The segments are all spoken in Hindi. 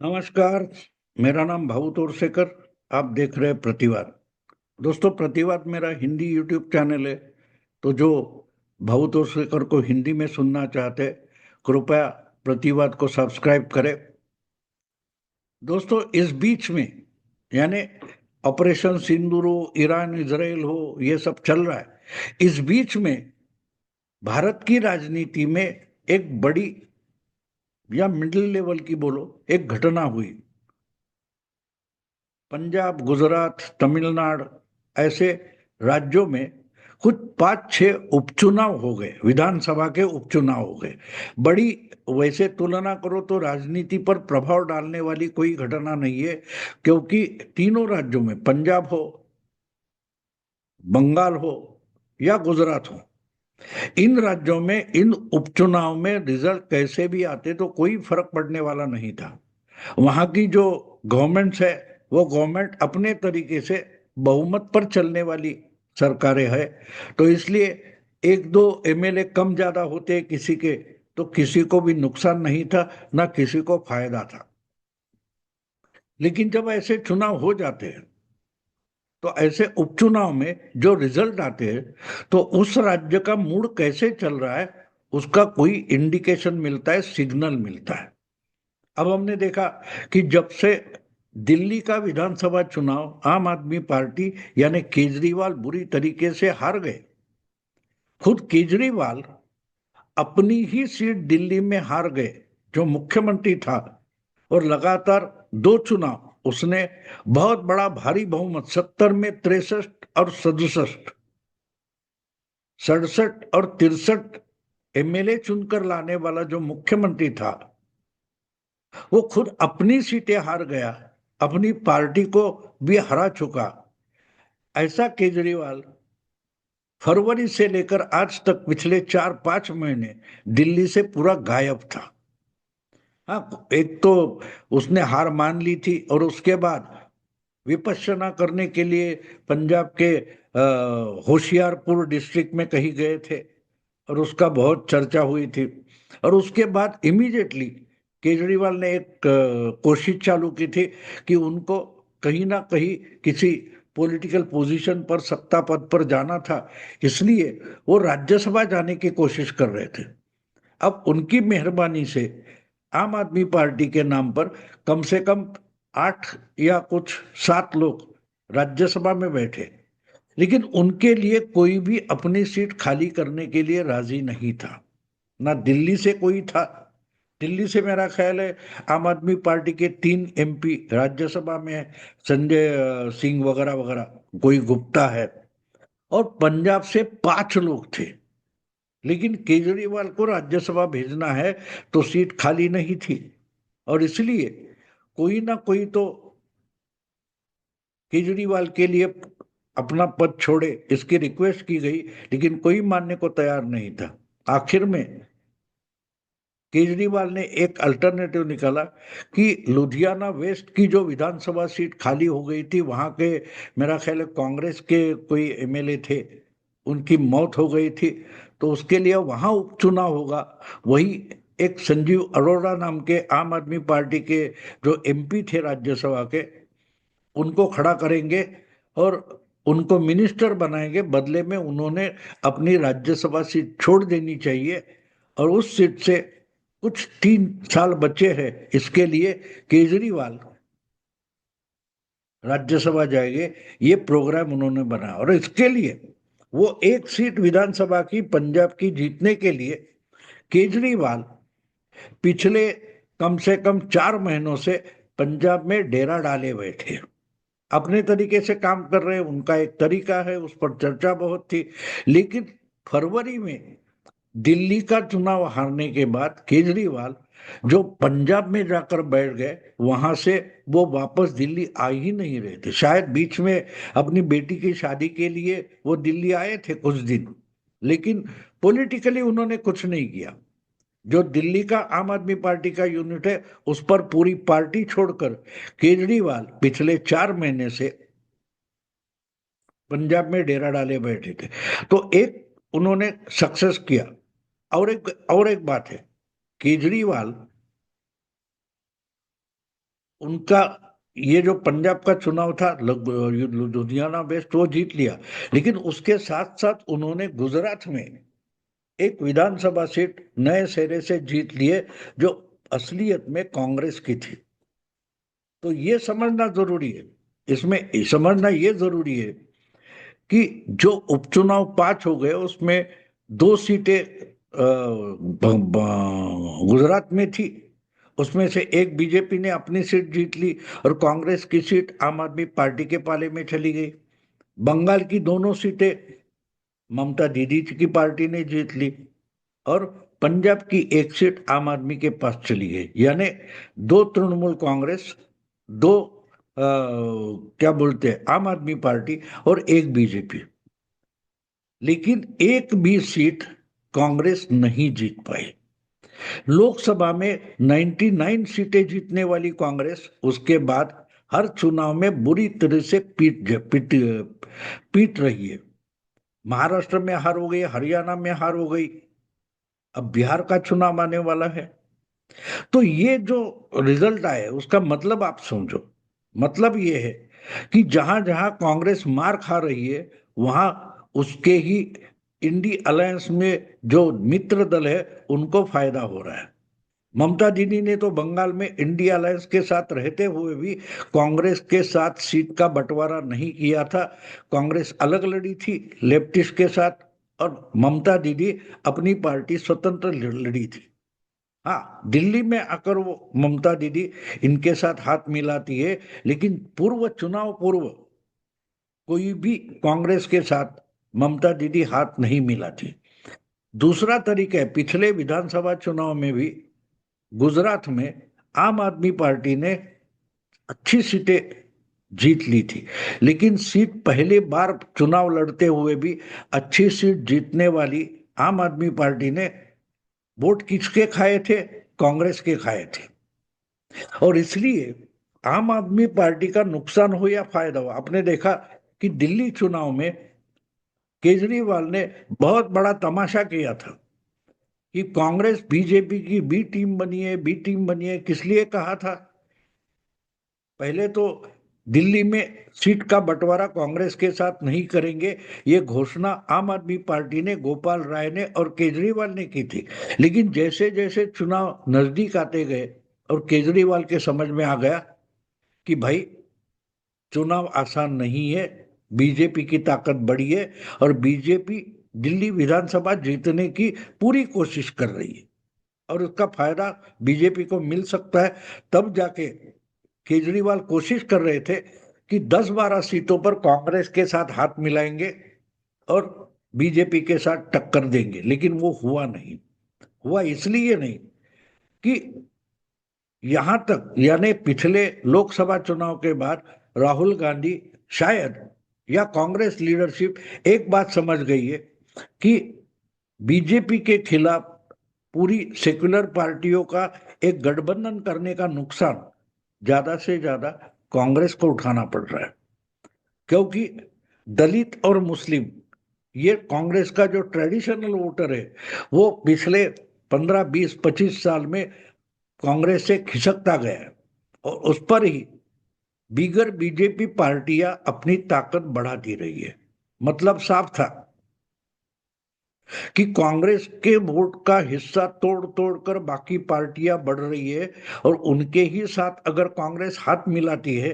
नमस्कार। मेरा नाम भाऊ तोरसेकर। आप देख रहे हैं प्रतिवाद। दोस्तों, प्रतिवाद मेरा हिंदी यूट्यूब चैनल है। तो जो भाऊ तोरसेकर को हिंदी में सुनना चाहते हैं, कृपया प्रतिवाद को सब्सक्राइब करें। दोस्तों, इस बीच में यानी ऑपरेशन सिंदूर हो, ईरान इजराइल हो, ये सब चल रहा है। इस बीच में भारत की राजनीति में एक बड़ी या मिडिल लेवल की बोलो, एक घटना हुई। पंजाब, गुजरात, तमिलनाडु ऐसे राज्यों में कुछ 5-6 उपचुनाव हो गए, विधानसभा के उपचुनाव हो गए। बड़ी, वैसे तुलना करो तो राजनीति पर प्रभाव डालने वाली कोई घटना नहीं है, क्योंकि तीनों राज्यों में, पंजाब हो, बंगाल हो या गुजरात हो, इन राज्यों में इन उपचुनाव में रिजल्ट कैसे भी आते तो कोई फर्क पड़ने वाला नहीं था। वहां की जो गवर्नमेंट्स है, वो गवर्नमेंट अपने तरीके से बहुमत पर चलने वाली सरकारें है। तो इसलिए एक दो एमएलए कम ज्यादा होते किसी के, तो किसी को भी नुकसान नहीं था, ना किसी को फायदा था। लेकिन जब ऐसे चुनाव हो जाते हैं, तो ऐसे उपचुनाव में जो रिजल्ट आते हैं, तो उस राज्य का मूड कैसे चल रहा है, उसका कोई इंडिकेशन मिलता है, सिग्नल मिलता है। अब हमने देखा कि जब से दिल्ली का विधानसभा चुनाव आम आदमी पार्टी यानी केजरीवाल बुरी तरीके से हार गए। खुद केजरीवाल अपनी ही सीट दिल्ली में हार गए, जो मुख्यमंत्री था। और लगातार 2 चुनाव उसने बहुत बड़ा भारी बहुमत, 70 में 63 और 67, 67 और 63 एमएलए चुनकर लाने वाला जो मुख्यमंत्री था, वो खुद अपनी सीटें हार गया, अपनी पार्टी को भी हरा चुका। ऐसा केजरीवाल फरवरी से लेकर आज तक पिछले 4-5 महीने दिल्ली से पूरा गायब था। हाँ, एक तो उसने हार मान ली थी, और उसके बाद विपश्यना करने के लिए पंजाब के होशियारपुर डिस्ट्रिक्ट में कहीं गए थे, और उसका बहुत चर्चा हुई थी। और उसके बाद इमीडिएटली केजरीवाल ने एक कोशिश चालू की थी कि उनको कहीं ना कहीं किसी पॉलिटिकल पोजीशन पर, सत्ता पद पर जाना था। इसलिए वो राज्यसभा जाने की कोशिश कर रहे थे। अब उनकी मेहरबानी से आम आदमी पार्टी के नाम पर कम से कम 8 या कुछ 7 लोग राज्यसभा में बैठे, लेकिन उनके लिए कोई भी अपनी सीट खाली करने के लिए राजी नहीं था। ना दिल्ली से कोई था। दिल्ली से मेरा ख्याल है आम आदमी पार्टी के 3 एमपी राज्यसभा में है, संजय सिंह वगैरह वगैरह, कोई गुप्ता है। और पंजाब से 5 लोग थे। लेकिन केजरीवाल को राज्यसभा भेजना है, तो सीट खाली नहीं थी, और इसलिए कोई ना कोई तो केजरीवाल के लिए अपना पद छोड़े, इसकी रिक्वेस्ट की गई, लेकिन कोई मानने को तैयार नहीं था। आखिर में केजरीवाल ने एक अल्टरनेटिव निकाला कि लुधियाना वेस्ट की जो विधानसभा सीट खाली हो गई थी, वहां के, मेरा ख्याल है कांग्रेस के कोई एमएलए थे, उनकी मौत हो गई थी, तो उसके लिए वहां उपचुनाव होगा। वही एक संजीव अरोड़ा नाम के आम आदमी पार्टी के जो एमपी थे राज्यसभा के, उनको खड़ा करेंगे और उनको मिनिस्टर बनाएंगे। बदले में उन्होंने अपनी राज्यसभा सीट छोड़ देनी चाहिए, और उस सीट से कुछ 3 साल बचे हैं, इसके लिए केजरीवाल राज्यसभा जाएंगे। ये प्रोग्राम उन्होंने बनाया, और इसके लिए वो एक सीट विधानसभा की पंजाब की जीतने के लिए केजरीवाल पिछले कम से कम 4 महीनों से पंजाब में डेरा डाले हुए थे। अपने तरीके से काम कर रहे हैं, उनका एक तरीका है, उस पर चर्चा बहुत थी। लेकिन फरवरी में दिल्ली का चुनाव हारने के बाद केजरीवाल जो पंजाब में जाकर बैठ गए, वहां से वो वापस दिल्ली आ ही नहीं रहे थे। शायद बीच में अपनी बेटी की शादी के लिए वो दिल्ली आए थे कुछ दिन, लेकिन पॉलिटिकली उन्होंने कुछ नहीं किया। जो दिल्ली का आम आदमी पार्टी का यूनिट है, उस पर पूरी पार्टी छोड़कर केजरीवाल पिछले 4 महीने से पंजाब में डेरा डाले बैठे थे। तो एक उन्होंने सक्सेस किया। और एक बात है, केजरीवाल उनका ये जो पंजाब का चुनाव था लुधियाना वेस्ट वो जीत लिया, लेकिन उसके साथ साथ उन्होंने गुजरात में एक विधानसभा सीट नए सिरे से जीत लिए जो असलियत में कांग्रेस की थी। तो ये समझना जरूरी है, इसमें समझना ये जरूरी है कि जो उपचुनाव 5 हो गए उसमें 2 सीटें गुजरात में थी, उसमें से एक बीजेपी ने अपनी सीट जीत ली और कांग्रेस की सीट आम आदमी पार्टी के पाले में चली गई। बंगाल की दोनों सीटें ममता दीदी की पार्टी ने जीत ली और पंजाब की एक सीट आम आदमी के पास चली गई। यानी 2 तृणमूल कांग्रेस, 2 क्या बोलते हैं आम आदमी पार्टी और एक बीजेपी। लेकिन एक भी सीट कांग्रेस नहीं जीत पाई। लोकसभा में 99 सीटें जीतने वाली कांग्रेस उसके बाद हर चुनाव में बुरी तरह से पीट रही है। महाराष्ट्र में हार हो गई, हरियाणा में हार हो गई, अब बिहार का चुनाव आने वाला है। तो ये जो रिजल्ट आए उसका मतलब आप समझो, मतलब ये है कि जहां जहां कांग्रेस मार खा रही है वहां उसके ही इंडी अलायंस में जो मित्र दल है उनको फायदा हो रहा है। ममता दीदी ने तो बंगाल में इंडिया अलायंस के साथ रहते हुए भी कांग्रेस के साथ सीट का बंटवारा नहीं किया था। कांग्रेस अलग लड़ी थी लेफ्टिस्ट के साथ और ममता दीदी अपनी पार्टी स्वतंत्र लड़ी थी। हाँ, दिल्ली में आकर वो ममता दीदी इनके साथ हाथ मिलाती है, लेकिन चुनाव पूर्व कोई भी कांग्रेस के साथ ममता दीदी हाथ नहीं मिलाती। दूसरा तरीका है, पिछले विधानसभा चुनाव में भी गुजरात में आम आदमी पार्टी ने अच्छी सीटें जीत ली थी, लेकिन सीट पहली बार चुनाव लड़ते हुए भी अच्छी सीट जीतने वाली आम आदमी पार्टी ने वोट किसके खाए थे? कांग्रेस के खाए थे। और इसलिए आम आदमी पार्टी का नुकसान हो या फायदा हो, आपने देखा कि दिल्ली चुनाव में केजरीवाल ने बहुत बड़ा तमाशा किया था कि कांग्रेस बीजेपी की बी टीम बनी है, बी टीम बनी है। किस लिए कहा था? पहले तो दिल्ली में सीट का बंटवारा कांग्रेस के साथ नहीं करेंगे, ये घोषणा आम आदमी पार्टी ने, गोपाल राय ने और केजरीवाल ने की थी। लेकिन जैसे जैसे चुनाव नजदीक आते गए और केजरीवाल के समझ में आ गया कि भाई चुनाव आसान नहीं है, बीजेपी की ताकत बढ़ी है और बीजेपी दिल्ली विधानसभा जीतने की पूरी कोशिश कर रही है और उसका फायदा बीजेपी को मिल सकता है। तब जाके केजरीवाल कोशिश कर रहे थे कि 10-12 सीटों पर कांग्रेस के साथ हाथ मिलाएंगे और बीजेपी के साथ टक्कर देंगे, लेकिन वो हुआ नहीं। हुआ इसलिए नहीं कि यहां तक, यानी पिछले लोकसभा चुनाव के बाद राहुल गांधी शायद या कांग्रेस लीडरशिप एक बात समझ गई है कि बीजेपी के खिलाफ पूरी सेक्युलर पार्टियों का एक गठबंधन करने का नुकसान ज्यादा से ज्यादा कांग्रेस को उठाना पड़ रहा है, क्योंकि दलित और मुस्लिम ये कांग्रेस का जो ट्रेडिशनल वोटर है वो पिछले 15, 20, 25 साल में कांग्रेस से खिसकता गया है और उस पर ही दीगर बीजेपी पार्टियां अपनी ताकत बढ़ाती रही है। मतलब साफ था कि कांग्रेस के वोट का हिस्सा तोड़ तोड़ कर बाकी पार्टियां बढ़ रही है और उनके ही साथ अगर कांग्रेस हाथ मिलाती है,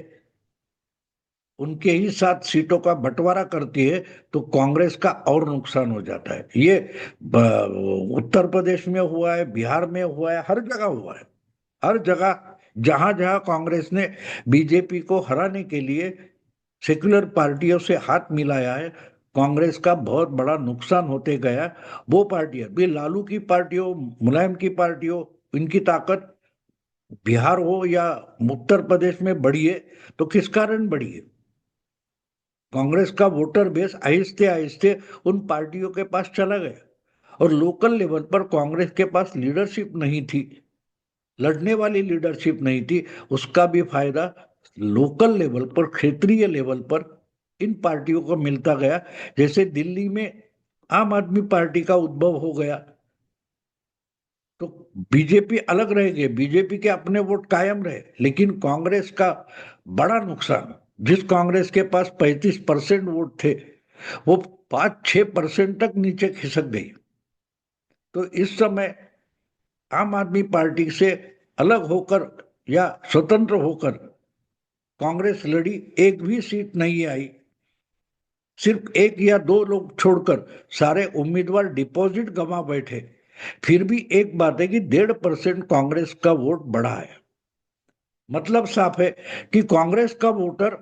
उनके ही साथ सीटों का बंटवारा करती है तो कांग्रेस का और नुकसान हो जाता है। ये उत्तर प्रदेश में हुआ है, बिहार में हुआ है, हर जगह हुआ है। हर जगह जहां जहां कांग्रेस ने बीजेपी को हराने के लिए सेक्युलर पार्टियों से हाथ मिलाया है, कांग्रेस का बहुत बड़ा नुकसान होते गया। वो पार्टियां भी, लालू की पार्टी हो, मुलायम की पार्टी हो, इनकी ताकत बिहार हो या उत्तर प्रदेश में बढ़ी है तो किस कारण बढ़ी है? कांग्रेस का वोटर बेस आहिस्ते आहिस्ते उन पार्टियों के पास चला गया और लोकल लेवल पर कांग्रेस के पास लीडरशिप नहीं थी, लड़ने वाली लीडरशिप नहीं थी। उसका भी फायदा लोकल लेवल पर, क्षेत्रीय लेवल पर इन पार्टियों को मिलता गया। जैसे दिल्ली में आम आदमी पार्टी का उद्भव हो गया तो बीजेपी अलग रह गई, बीजेपी के अपने वोट कायम रहे, लेकिन कांग्रेस का बड़ा नुकसान, जिस कांग्रेस के पास 35% वोट थे वो 5-6% तक नीचे खिसक गई। तो इस समय आम आदमी पार्टी से अलग होकर या स्वतंत्र होकर कांग्रेस लड़ी, एक भी सीट नहीं आई। सिर्फ एक या दो लोग छोड़कर सारे उम्मीदवार डिपॉजिट गंवा बैठे। फिर भी एक बात है कि 1.5% कांग्रेस का वोट बढ़ा है। मतलब साफ है कि कांग्रेस का वोटर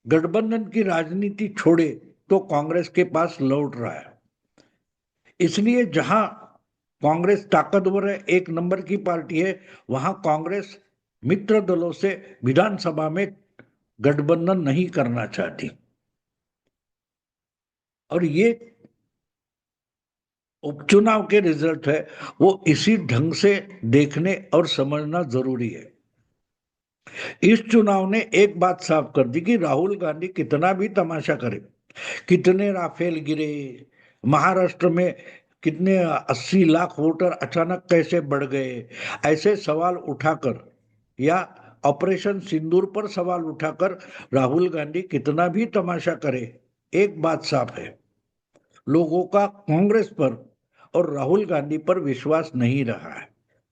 गठबंधन की राजनीति छोड़े तो कांग्रेस के पास लौट रहा है। इसलिए जहां कांग्रेस ताकतवर है, एक नंबर की पार्टी है, वहां कांग्रेस मित्र दलों से विधानसभा में गठबंधन नहीं करना चाहती। और ये उपचुनाव के रिजल्ट है, वो इसी ढंग से देखने और समझना जरूरी है। इस चुनाव ने एक बात साफ कर दी कि राहुल गांधी कितना भी तमाशा करे, कितने राफेल गिरे, महाराष्ट्र में कितने 80 लाख वोटर अचानक कैसे बढ़ गए, ऐसे सवाल उठाकर या ऑपरेशन सिंदूर पर सवाल उठाकर राहुल गांधी कितना भी तमाशा करे, एक बात साफ है, लोगों का कांग्रेस पर और राहुल गांधी पर विश्वास नहीं रहा है।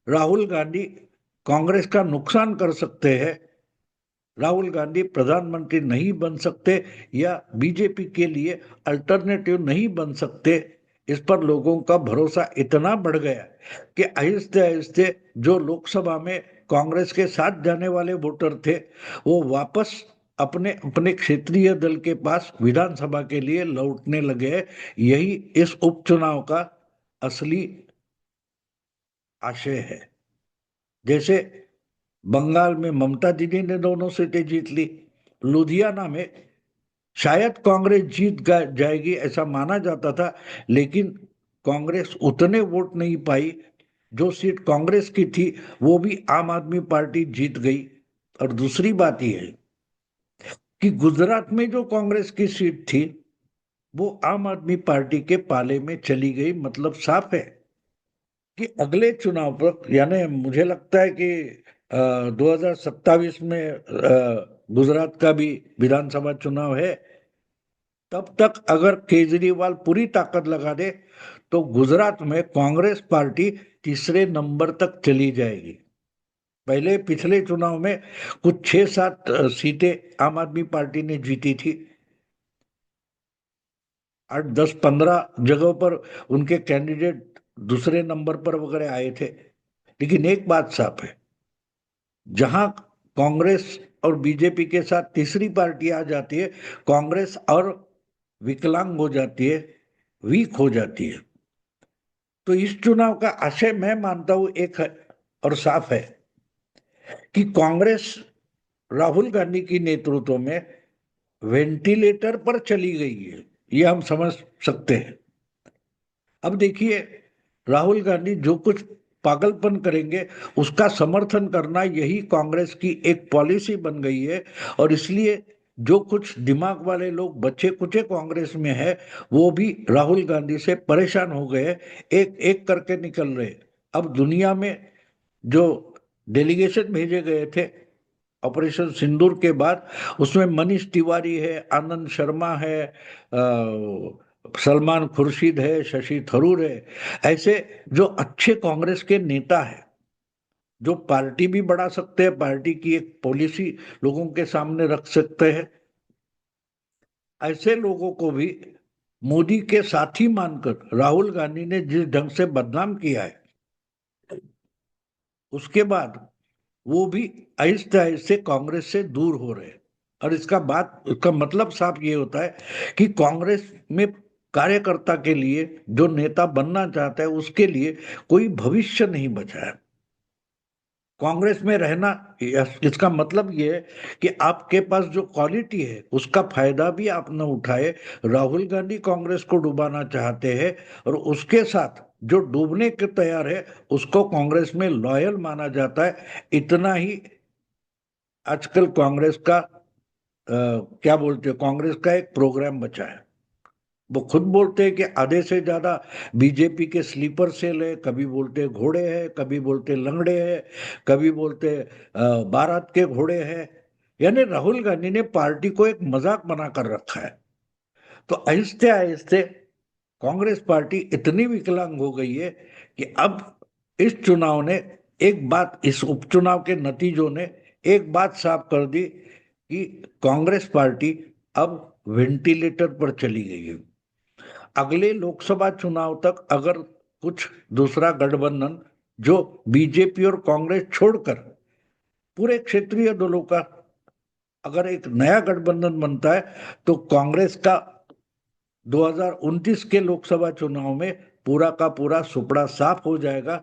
राहुल गांधी कांग्रेस का नुकसान कर सकते हैं, राहुल गांधी प्रधानमंत्री नहीं बन सकते या बीजेपी के लिए अल्टरनेटिव नहीं बन सकते, इस पर लोगों का भरोसा इतना बढ़ गया कि आहिस्ते आहिस्ते जो लोकसभा में कांग्रेस के साथ जाने वाले वोटर थे वो वापस अपने अपने क्षेत्रीय दल के पास विधानसभा के लिए लौटने लगे। यही इस उपचुनाव का असली आशय है। जैसे बंगाल में ममता दीदी ने दोनों सीटें जीत ली, लुधियाना में शायद कांग्रेस जीत जाएगी ऐसा माना जाता था, लेकिन कांग्रेस उतने वोट नहीं पाई। जो सीट कांग्रेस की थी वो भी आम आदमी पार्टी जीत गई। और दूसरी बात यह है कि गुजरात में जो कांग्रेस की सीट थी वो आम आदमी पार्टी के पाले में चली गई। मतलब साफ है कि अगले चुनाव पर, यानी मुझे लगता है कि 2027 में गुजरात का भी विधानसभा चुनाव है, तब तक अगर केजरीवाल पूरी ताकत लगा दे तो गुजरात में कांग्रेस पार्टी तीसरे नंबर तक चली जाएगी। पहले पिछले चुनाव में कुछ 6-7 सीटें आम आदमी पार्टी ने जीती थी, 8-10-15 जगहों पर उनके कैंडिडेट दूसरे नंबर पर वगैरह आए थे। लेकिन एक बात साफ है, जहां कांग्रेस और बीजेपी के साथ तीसरी पार्टी आ जाती है, कांग्रेस और विकलांग हो जाती है, वीक हो जाती है। तो इस चुनाव का आशय मैं मानता हूं एक है और साफ है कि कांग्रेस राहुल गांधी की नेतृत्व में वेंटिलेटर पर चली गई है, ये हम समझ सकते हैं। अब देखिए, राहुल गांधी जो कुछ पागलपन करेंगे उसका समर्थन करना यही कांग्रेस की एक पॉलिसी बन गई है। और इसलिए जो कुछ दिमाग वाले लोग बच्चे कुचे कांग्रेस में है वो भी राहुल गांधी से परेशान हो गए, एक एक करके निकल रहे। अब दुनिया में जो डेलीगेशन भेजे गए थे ऑपरेशन सिंदूर के बाद, उसमें मनीष तिवारी है, आनंद शर्मा है, सलमान खुर्शीद है, शशि थरूर है, ऐसे जो अच्छे कांग्रेस के नेता है, जो पार्टी भी बढ़ा सकते हैं, पार्टी की एक पॉलिसी लोगों के सामने रख सकते हैं, ऐसे लोगों को भी मोदी के साथी मानकर राहुल गांधी ने जिस ढंग से बदनाम किया है, उसके बाद वो भी आहिस्ते आहिस्ते कांग्रेस से दूर हो रहे हैं। और इसका मतलब साफ ये होता है कि कांग्रेस में कार्यकर्ता के लिए, जो नेता बनना चाहता है उसके लिए कोई भविष्य नहीं बचा है। कांग्रेस में रहना, इसका मतलब ये है कि आपके पास जो क्वालिटी है उसका फायदा भी आप न उठाए। राहुल गांधी कांग्रेस को डुबाना चाहते हैं और उसके साथ जो डूबने के तैयार है उसको कांग्रेस में लॉयल माना जाता है। इतना ही आजकल कांग्रेस का क्या बोलते हो, कांग्रेस का एक प्रोग्राम बचा है, वो खुद बोलते हैं कि आधे से ज्यादा बीजेपी के स्लीपर सेल है, कभी बोलते घोड़े हैं, कभी बोलते लंगड़े हैं, कभी बोलते बारात के घोड़े हैं। यानी राहुल गांधी ने पार्टी को एक मजाक बनाकर रखा है। तो आहिस्ते आहिस्ते कांग्रेस पार्टी इतनी विकलांग हो गई है कि अब इस चुनाव ने एक बात, इस उपचुनाव के नतीजों ने एक बात साफ कर दी कि कांग्रेस पार्टी अब वेंटिलेटर पर चली गई है। अगले लोकसभा चुनाव तक अगर कुछ दूसरा गठबंधन जो बीजेपी और कांग्रेस छोड़कर पूरे क्षेत्रीय दलों का अगर एक नया गठबंधन बनता है तो कांग्रेस का 2029 के लोकसभा चुनाव में पूरा का पूरा सुपड़ा साफ हो जाएगा।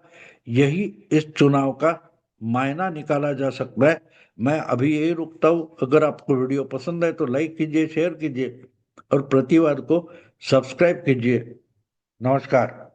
यही इस चुनाव का मायना निकाला जा सकता है। मैं अभी यही रुकता हूं। अगर आपको वीडियो पसंद है तो लाइक कीजिए, शेयर कीजिए और प्रतिवाद को सब्सक्राइब कीजिए। नमस्कार।